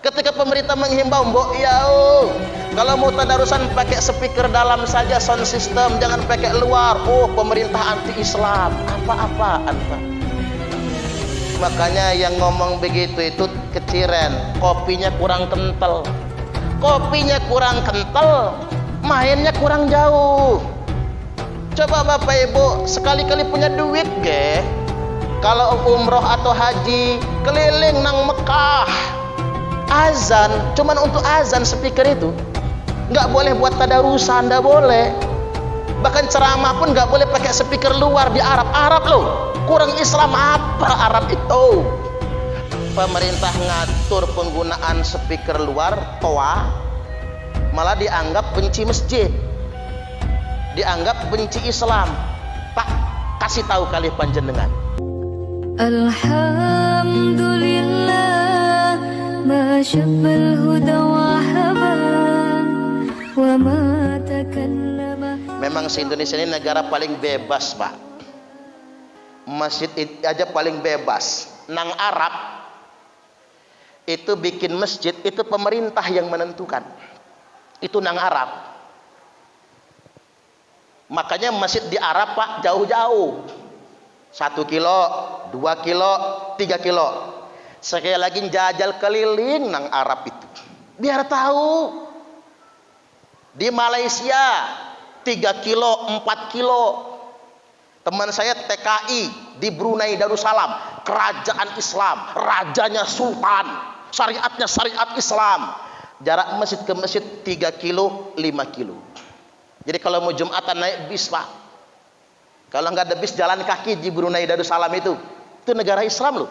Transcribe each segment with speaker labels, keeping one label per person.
Speaker 1: Ketika pemerintah menghimbau, mbok ya, kalau mau tadarusan pakai speaker dalam saja, sound system, jangan pakai luar. Oh, pemerintah anti Islam. Apa-apaan, Pak? Makanya yang ngomong begitu itu keciren, kopinya kurang kental. Kopinya kurang kental, mainnya kurang jauh. Coba Bapak Ibu sekali-kali punya duit ge, kalau umroh atau haji keliling nang Mekah, azan cuman untuk azan speaker itu, nggak boleh buat tadarusan, nggak boleh. Bahkan ceramah pun nggak boleh pakai speaker luar di Arab loh. Kurang Islam apa Arab itu? Pemerintah ngatur penggunaan speaker luar, toa, malah dianggap benci masjid, dianggap benci Islam. Pak, kasih tahu kali panjenengan.
Speaker 2: Alhamdulillah, ma syabbal huda wa haba wa ma takallama.
Speaker 1: Memang se-Indonesia ini negara paling bebas, Pak. Masjid aja paling bebas. Nang Arab itu bikin masjid itu pemerintah yang menentukan. Itu nang Arab. Makanya masjid di Arab, Pak, jauh-jauh. 1 kilo, 2 kilo, 3 kilo. Sekali lagi jajal keliling nang Arab itu, biar tahu. Di Malaysia 3 kilo, 4 kilo. Teman saya TKI di Brunei Darussalam, kerajaan Islam, rajanya sultan, syariatnya syariat Islam. Jarak masjid ke masjid 3 kilo, 5 kilo. Jadi kalau mau Jumatan naik bis, Pak. Kalau nggak ada bis, jalan kaki di Brunei Darussalam itu negara Islam loh.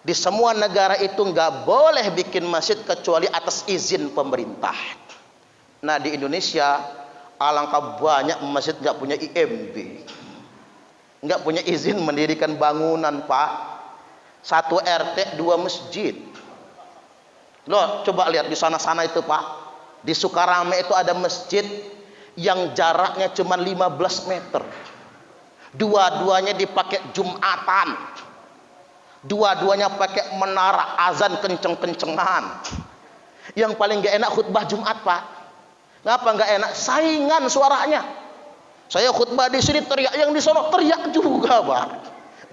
Speaker 1: Di semua negara itu nggak boleh bikin masjid kecuali atas izin pemerintah. Nah di Indonesia alangkah banyak masjid nggak punya IMB, nggak punya izin mendirikan bangunan, Pak. 1 RT 2 masjid. Loh, coba lihat di sana-sana itu, Pak. Di Sukarame itu ada masjid yang jaraknya cuma 15 meter. Dua-duanya dipakai Jumatan. Dua-duanya pakai menara azan kenceng-kencengan. Yang paling gak enak khutbah Jumat, Pak. Ngapa nggak enak? Saingan suaranya. Saya khutbah di sini teriak, yang di sono teriak juga, Pak.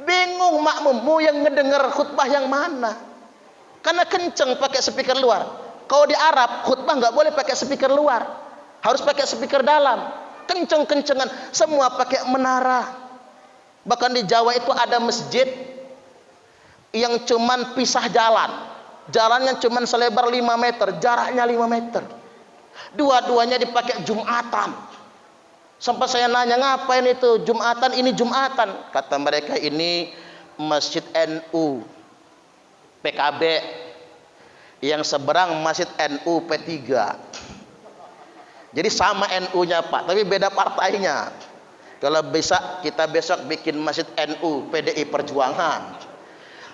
Speaker 1: Bingung makmum mau yang ngedenger khutbah yang mana? Karena kenceng pakai speaker luar. Kalau di Arab khutbah nggak boleh pakai speaker luar, harus pakai speaker dalam. Kenceng-kencengan, semua pakai menara. Bahkan di Jawa itu ada masjid yang cuman pisah jalan. Jalannya cuman selebar 5 meter, jaraknya 5 meter. Dua-duanya dipakai Jumatan. Sampai saya nanya, ngapain itu Jumatan? Ini Jumatan. Kata mereka, ini Masjid NU PKB, yang seberang Masjid NU P3. Jadi sama NU-nya, Pak, tapi beda partainya. Kalau bisa kita besok bikin Masjid NU PDI Perjuangan,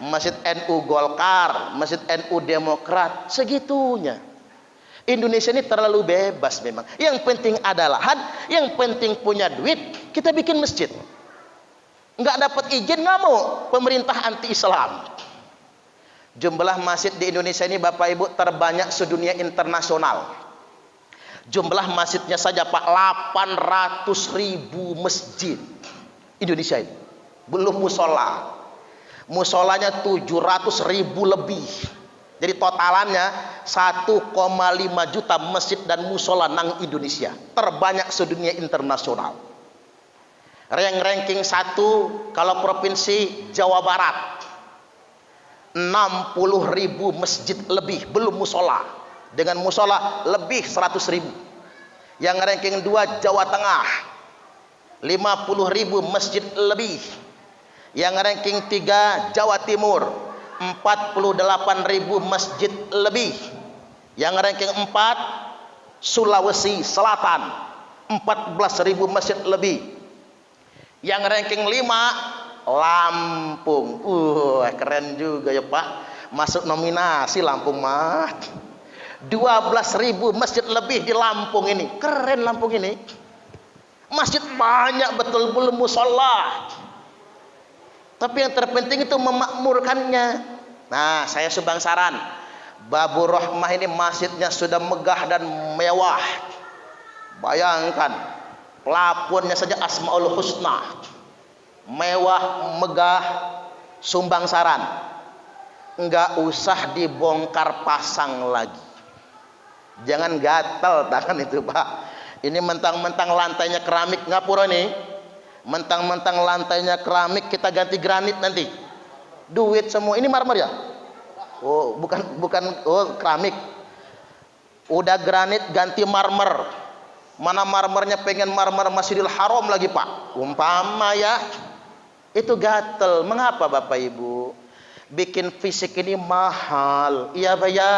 Speaker 1: Masjid NU Golkar, Masjid NU Demokrat, segitunya. Indonesia ini terlalu bebas memang. Yang penting ada lahan, yang penting punya duit, kita bikin masjid. Nggak dapat izin, nggak mau, pemerintah anti Islam. Jumlah masjid di Indonesia ini, Bapak Ibu, terbanyak sedunia internasional. Jumlah masjidnya saja, Pak, 800.000 masjid Indonesia ini. Belum musola. Musolanya 700.000 lebih. Jadi totalannya 1,5 juta masjid dan musola nang Indonesia. Terbanyak sedunia internasional. Ranking 1 kalau provinsi Jawa Barat, 60.000 masjid lebih, belum musola. Dengan musola lebih 100.000. Yang ranking 2 Jawa Tengah, 50.000 masjid lebih. Yang ranking 3 Jawa Timur, 48.000 masjid lebih. Yang ranking 4 Sulawesi Selatan, 14.000 masjid lebih. Yang ranking 5 Lampung. Keren juga ya, Pak. Masuk nominasi Lampung mah. 12.000 masjid lebih di Lampung ini. Keren Lampung ini. Masjid banyak betul, belum musola. Tapi yang terpenting itu memakmurkannya. Nah, saya sumbang saran, Babur Rahmah ini masjidnya sudah megah dan mewah. Bayangkan, plafonnya saja Asmaul Husna, mewah, megah, sumbangsaran. Enggak usah dibongkar pasang lagi. Jangan gatal tangan itu, Pak. Ini mentang-mentang lantainya keramik ngapura nih. Mentang-mentang lantainya keramik, kita ganti granit nanti. Duit semua. Ini marmer ya? Oh, bukan keramik. Udah granit ganti marmer. Mana marmernya pengen marmer Masjidil Haram lagi, Pak. Umpama ya. Itu gatel. Mengapa Bapak Ibu? Bikin fisik ini mahal. Iya, Pak ya.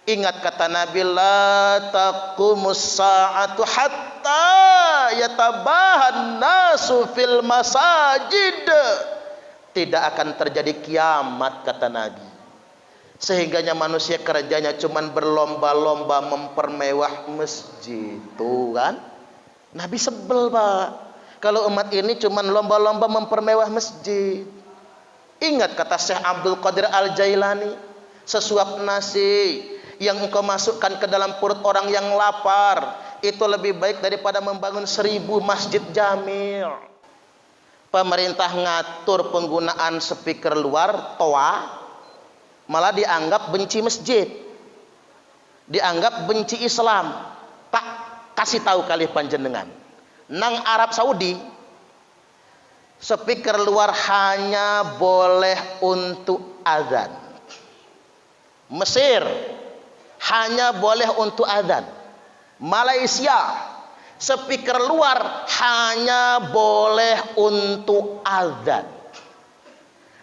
Speaker 1: Ingat kata Nabi, la taqumus sa'atu hatta yatabahan nasu fil masajid. Tidak akan terjadi kiamat kata Nabi, sehingganya manusia kerjanya cuman berlomba-lomba mempermewah masjid. Tuh kan, Nabi sebel, Pak, kalau umat ini cuman lomba-lomba mempermewah masjid. Ingat kata Syekh Abdul Qadir Al-Jailani, sesuap nasi yang engkau masukkan ke dalam perut orang yang lapar itu lebih baik daripada membangun 1000 masjid jami'. Pemerintah ngatur penggunaan speaker luar, toa, malah dianggap benci masjid, dianggap benci Islam. Pak, kasih tahu kali panjenengan, nang Arab Saudi speaker luar hanya boleh untuk azan. Mesir hanya boleh untuk azan. Malaysia speaker luar hanya boleh untuk azan.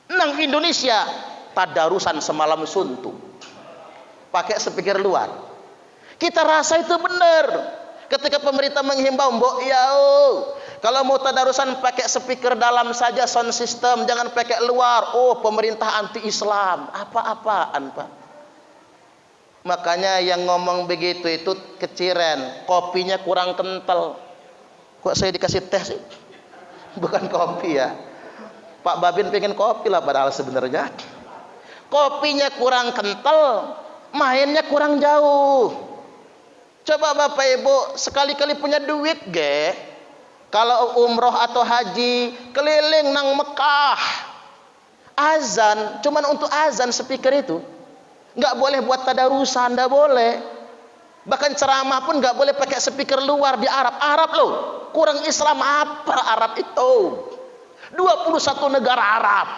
Speaker 1: Nang Indonesia tadarusan semalam suntuk pakai speaker luar. Kita rasa itu benar. Ketika pemerintah menghimbau, mbok ya, kalau mau tadarusan pakai speaker dalam saja, sound system, jangan pakai luar. Oh, pemerintah anti Islam. Apa-apaan, Pak? Makanya yang ngomong begitu itu keciren, kopinya kurang kental. Kok saya dikasih teh sih? Bukan kopi ya. Pak Babin pengen kopi lah, padahal sebenarnya kopinya kurang kental, mainnya kurang jauh. Coba Bapak Ibu sekali-kali punya duit ge, kalau umroh atau haji keliling nang Mekah, azan cuman untuk azan speaker itu. Nggak boleh buat tadarusan, nggak boleh. Bahkan ceramah pun nggak boleh pakai speaker luar di Arab. Arab loh, kurang Islam apa Arab itu? 21 negara Arab,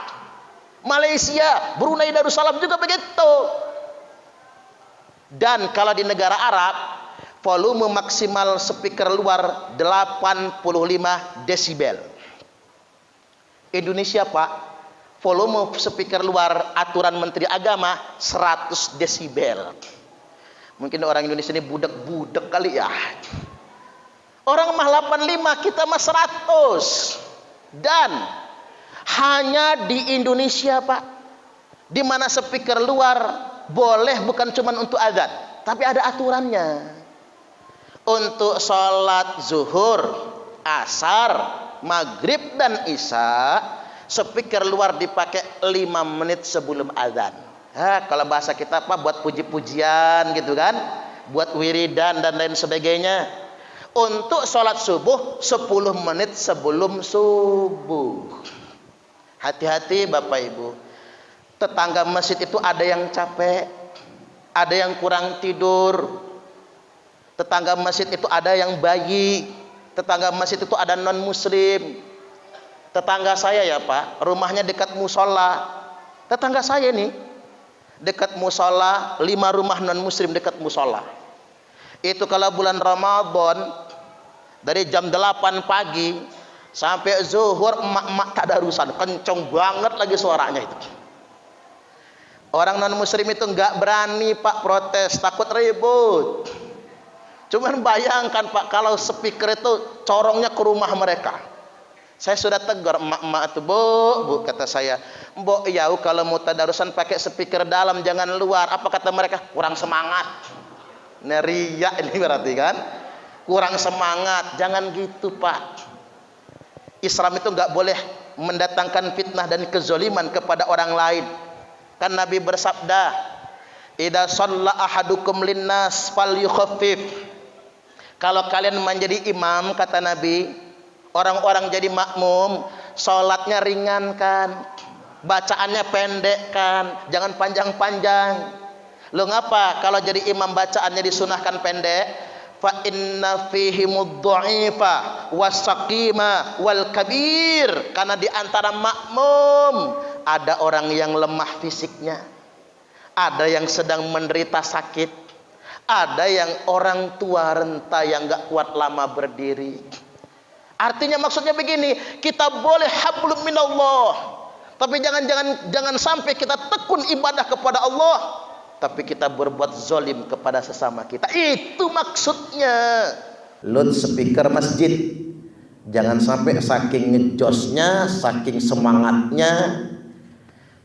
Speaker 1: Malaysia, Brunei Darussalam juga begitu. Dan kalau di negara Arab, volume maksimal speaker luar 85 desibel. Indonesia, Pak, volume speaker luar aturan Menteri Agama 100 desibel. Mungkin orang Indonesia ini budak-budak kali ya. Orang mah 85, kita mah 100. Dan hanya di Indonesia, Pak, di mana speaker luar boleh bukan cuma untuk azan, tapi ada aturannya. Untuk sholat zuhur, asar, maghrib dan isya, speaker luar dipakai 5 menit sebelum azan. Kalau bahasa kita apa, buat puji-pujian gitu kan, buat wiridan dan lain sebagainya. Untuk sholat subuh 10 menit sebelum subuh. Hati-hati Bapak Ibu, tetangga masjid itu ada yang capek, ada yang kurang tidur. Tetangga masjid itu ada yang bayi, tetangga masjid itu ada non muslim. Tetangga saya ya Pak, rumahnya dekat musola. Tetangga saya nih dekat musola, 5 rumah non muslim dekat musola. Itu kalau bulan Ramadan dari jam 8 pagi sampai zuhur, emak-emak tadarusan, kenceng banget lagi suaranya itu. Orang non muslim itu nggak berani Pak protes, takut ribut. Cuman bayangkan Pak, kalau speaker itu corongnya ke rumah mereka. Saya sudah tegur emak-emak itu, bu kata saya, mbok ya kalau mau tadarusan pakai speaker dalam, jangan luar. Apa kata mereka? Kurang semangat. Neria ini berarti kan, kurang semangat. Jangan gitu Pak. Islam itu nggak boleh mendatangkan fitnah dan kezoliman kepada orang lain. Kan Nabi bersabda, "Idza shalla ahadukum linnas falyukhaffif." Kalau kalian menjadi imam, kata Nabi, orang-orang jadi makmum, sholatnya ringankan, bacaannya pendekkan, jangan panjang-panjang. Lo ngapa kalau jadi imam bacaannya disunahkan pendek? Fa inna fihi mudha'ifa wasaqima wal kabir. Karena di antara makmum ada orang yang lemah fisiknya, ada yang sedang menderita sakit, ada yang orang tua renta yang gak kuat lama berdiri. Artinya maksudnya begini, kita boleh hablum minallah, tapi jangan sampai kita tekun ibadah kepada Allah, tapi kita berbuat zolim kepada sesama kita. Itu maksudnya. Loudspeaker masjid, jangan sampai saking ngejosnya, saking semangatnya,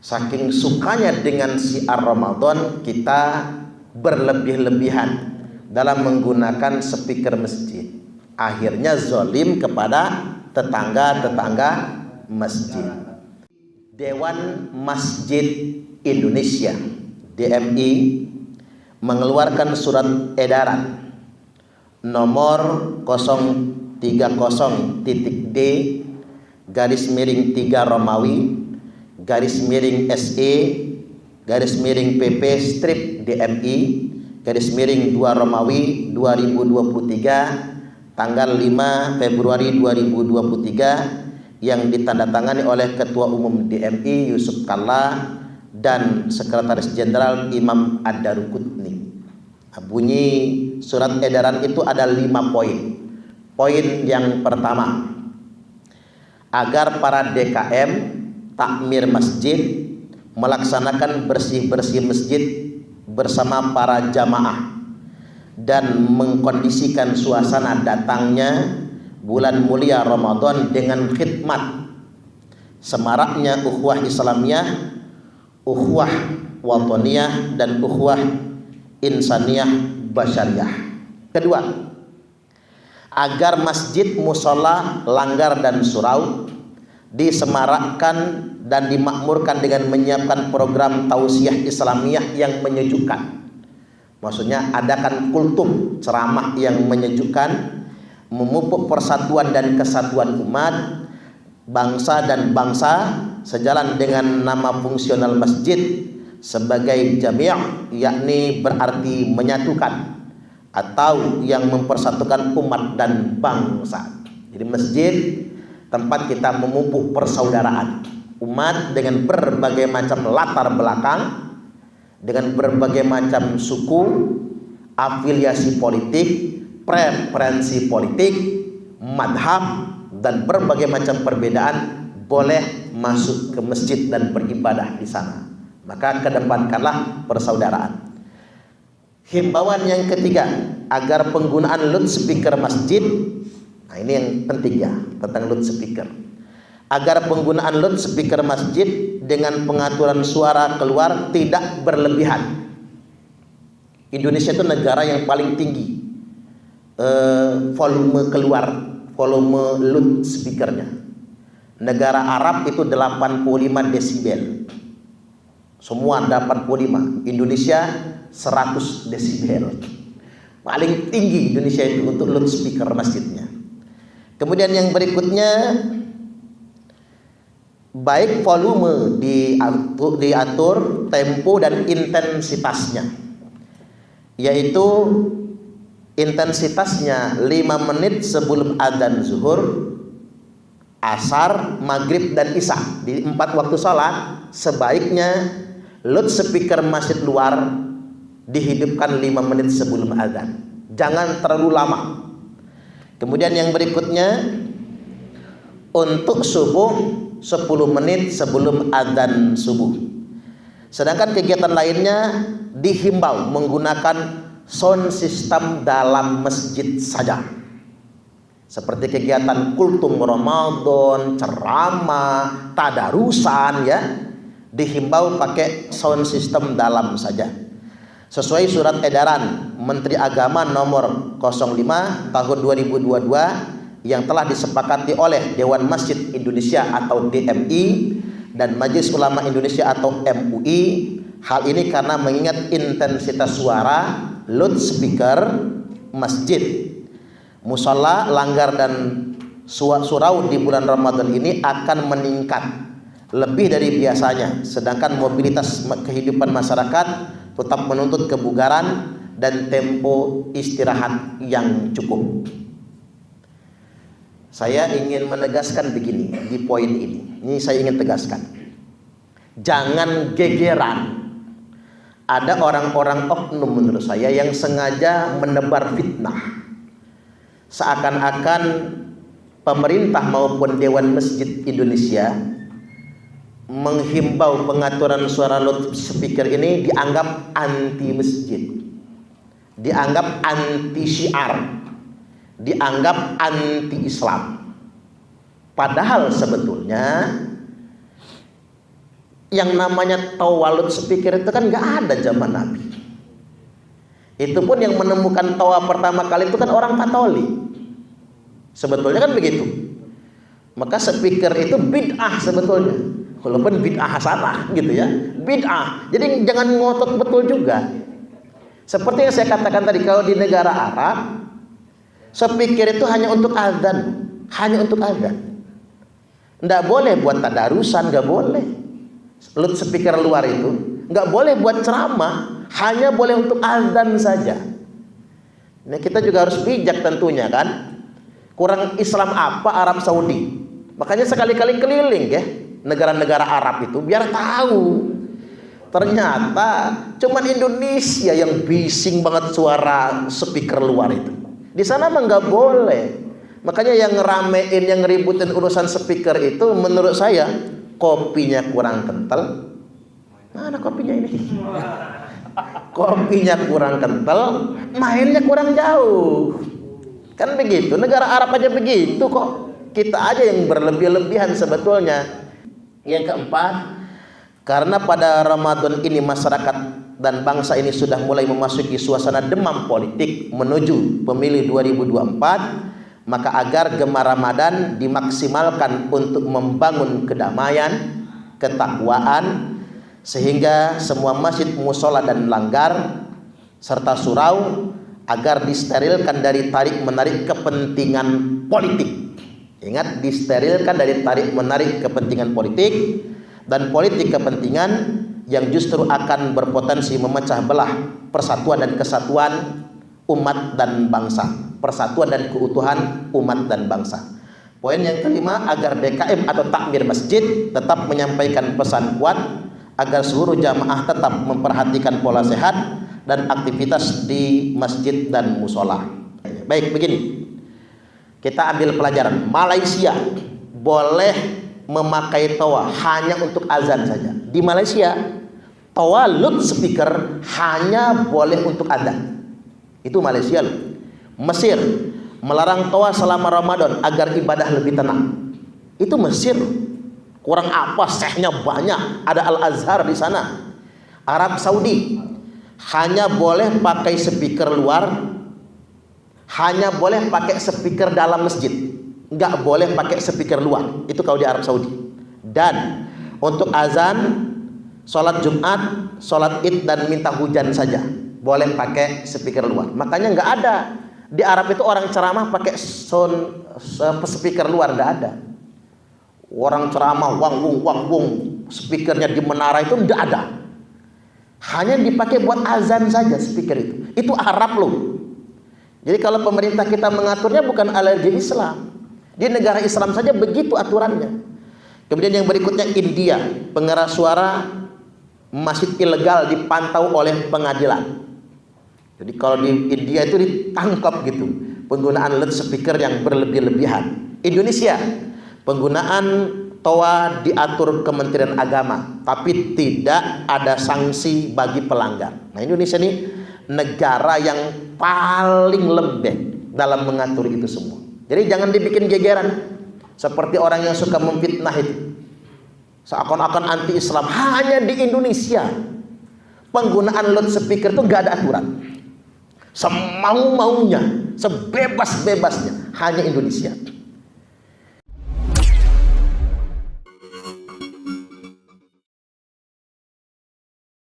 Speaker 1: saking sukanya dengan siar Ramadan, kita berlebih-lebihan dalam menggunakan speaker masjid. Akhirnya zolim kepada tetangga-tetangga masjid. Dewan Masjid Indonesia DMI mengeluarkan surat edaran nomor 030.D garis miring 3 Romawi garis miring SE garis miring PP strip DMI garis miring 2 Romawi 2023 tanggal 5 Februari 2023 yang ditandatangani oleh Ketua Umum DMI Yusuf Kalla dan Sekretaris Jenderal Imam Ad-Daruqutni. Bunyi surat edaran itu ada 5 poin. Poin yang pertama, agar para DKM takmir masjid melaksanakan bersih-bersih masjid bersama para jamaah dan mengkondisikan suasana datangnya bulan mulia Ramadan dengan khidmat semaraknya ukhuwah Islamiyah, ukhuwah wataniyah, dan ukhuwah insaniyah basyariyah. Kedua, agar masjid, musola, langgar dan surau disemarakkan dan dimakmurkan dengan menyiapkan program tausiah Islamiyah yang menyejukkan. Maksudnya adakan kultum, ceramah yang menyejukkan, memupuk persatuan dan kesatuan umat, bangsa dan bangsa sejalan dengan nama fungsional masjid sebagai jami', yakni berarti menyatukan atau yang mempersatukan umat dan bangsa. Jadi masjid tempat kita memupuk persaudaraan umat dengan berbagai macam latar belakang, dengan berbagai macam suku, afiliasi politik, preferensi politik, madhab, dan berbagai macam perbedaan boleh masuk ke masjid dan beribadah di sana. Maka kedepankanlah persaudaraan. Himbauan yang ketiga, agar penggunaan loudspeaker masjid, nah ini yang penting ya tentang loudspeaker, agar penggunaan loudspeaker masjid dengan pengaturan suara keluar tidak berlebihan. Indonesia itu negara yang paling tinggi volume keluar, volume loudspeakernya. Negara Arab itu 85 desibel, semua 85. Indonesia 100 desibel, paling tinggi Indonesia itu untuk loudspeaker masjidnya. Kemudian yang berikutnya, baik volume diatur tempo dan intensitasnya, yaitu intensitasnya 5 menit sebelum adzan zuhur, asar, maghrib, dan isya. Di 4 waktu sholat sebaiknya loudspeaker masjid luar dihidupkan 5 menit sebelum adzan, jangan terlalu lama. Kemudian yang berikutnya, untuk subuh 10 menit sebelum adzan subuh. Sedangkan kegiatan lainnya dihimbau menggunakan sound system dalam masjid saja, seperti kegiatan kultum Ramadan, ceramah, tadarusan, ya, dihimbau pakai sound system dalam saja, sesuai surat edaran Menteri Agama nomor 05 tahun 2022 yang telah disepakati oleh Dewan Masjid Indonesia atau DMI dan Majelis Ulama Indonesia atau MUI. Hal ini karena mengingat intensitas suara loudspeaker masjid, musola, langgar dan surau di bulan Ramadan ini akan meningkat lebih dari biasanya, sedangkan mobilitas kehidupan masyarakat tetap menuntut kebugaran dan tempo istirahat yang cukup. Saya ingin menegaskan begini di poin ini saya ingin tegaskan, jangan gegeran. Ada orang-orang oknum menurut saya yang sengaja menebar fitnah, seakan-akan pemerintah maupun Dewan Masjid Indonesia menghimbau pengaturan suara loudspeaker ini dianggap anti masjid, dianggap anti syiar, dianggap anti Islam. Padahal sebetulnya yang namanya tawa loudspeaker itu kan nggak ada zaman Nabi. Itu pun yang menemukan tawa pertama kali itu kan orang Katolik. Sebetulnya kan begitu. Maka speaker itu bid'ah sebetulnya, walaupun bid'ah hasanah gitu ya, bid'ah. Jadi jangan ngotot betul juga. Seperti yang saya katakan tadi, kalau di negara Arab speaker itu hanya untuk azan, hanya untuk azan. Nggak boleh buat tadarusan, nggak boleh. Loudspeaker luar itu nggak boleh buat ceramah, hanya boleh untuk azan saja. Nah, kita juga harus bijak tentunya kan. Kurang Islam apa Arab Saudi? Makanya sekali-kali keliling ya negara-negara Arab itu biar tahu. Ternyata cuman Indonesia yang bising banget suara speaker luar itu. Di sana mah nggak boleh. Makanya yang ngeramein, yang ngeributin urusan speaker itu menurut saya kopinya kurang kental. Mana kopinya ini? Kopinya kurang kental, mainnya kurang jauh. Kan begitu, negara Arab aja begitu kok. Kita aja yang berlebih-lebihan sebetulnya. Yang keempat, karena pada Ramadan ini masyarakat dan bangsa ini sudah mulai memasuki suasana demam politik menuju pemilu 2024, maka agar gema Ramadan dimaksimalkan untuk membangun kedamaian, ketakwaan, sehingga semua masjid, musola dan langgar serta surau agar disterilkan dari tarik menarik kepentingan politik. Ingat, disterilkan dari tarik menarik kepentingan politik dan politik kepentingan yang justru akan berpotensi memecah belah persatuan dan kesatuan umat dan bangsa, persatuan dan keutuhan umat dan bangsa. Poin yang kelima, agar DKM atau takmir masjid tetap menyampaikan pesan kuat agar seluruh jamaah tetap memperhatikan pola sehat dan aktivitas di masjid dan musola. Baik, begini, kita ambil pelajaran. Malaysia boleh memakai tawa hanya untuk azan saja. Di Malaysia tawa loudspeaker hanya boleh untuk azan. Itu Malaysia loh. Mesir melarang tawa selama Ramadan agar ibadah lebih tenang. Itu Mesir. Kurang apa, syekhnya banyak, ada Al-Azhar di sana. Arab Saudi hanya boleh pakai speaker luar, hanya boleh pakai speaker dalam masjid, nggak boleh pakai speaker luar. Itu kalau di Arab Saudi. Dan untuk azan, sholat Jumat, sholat Id dan minta hujan saja boleh pakai speaker luar. Makanya nggak ada di Arab itu orang ceramah pakai speaker luar, nggak ada. Orang ceramah wang-wung speakernya di menara itu nggak ada. Hanya dipakai buat azan saja speaker itu. Itu Arab loh. Jadi kalau pemerintah kita mengaturnya bukan alergi Islam. Di negara Islam saja begitu aturannya. Kemudian yang berikutnya, India, pengeras suara masjid ilegal dipantau oleh pengadilan. Jadi kalau di India itu ditangkap gitu penggunaan loudspeaker yang berlebih-lebihan. Indonesia, penggunaan toa diatur Kementerian Agama, tapi tidak ada sanksi bagi pelanggar. Nah, Indonesia ini negara yang paling lembek dalam mengatur itu semua. Jadi jangan dibikin gegeran seperti orang yang suka memfitnah itu, seakan-akan anti Islam. Hanya di Indonesia penggunaan loudspeaker itu gak ada aturan, semau-maunya, sebebas-bebasnya, hanya Indonesia.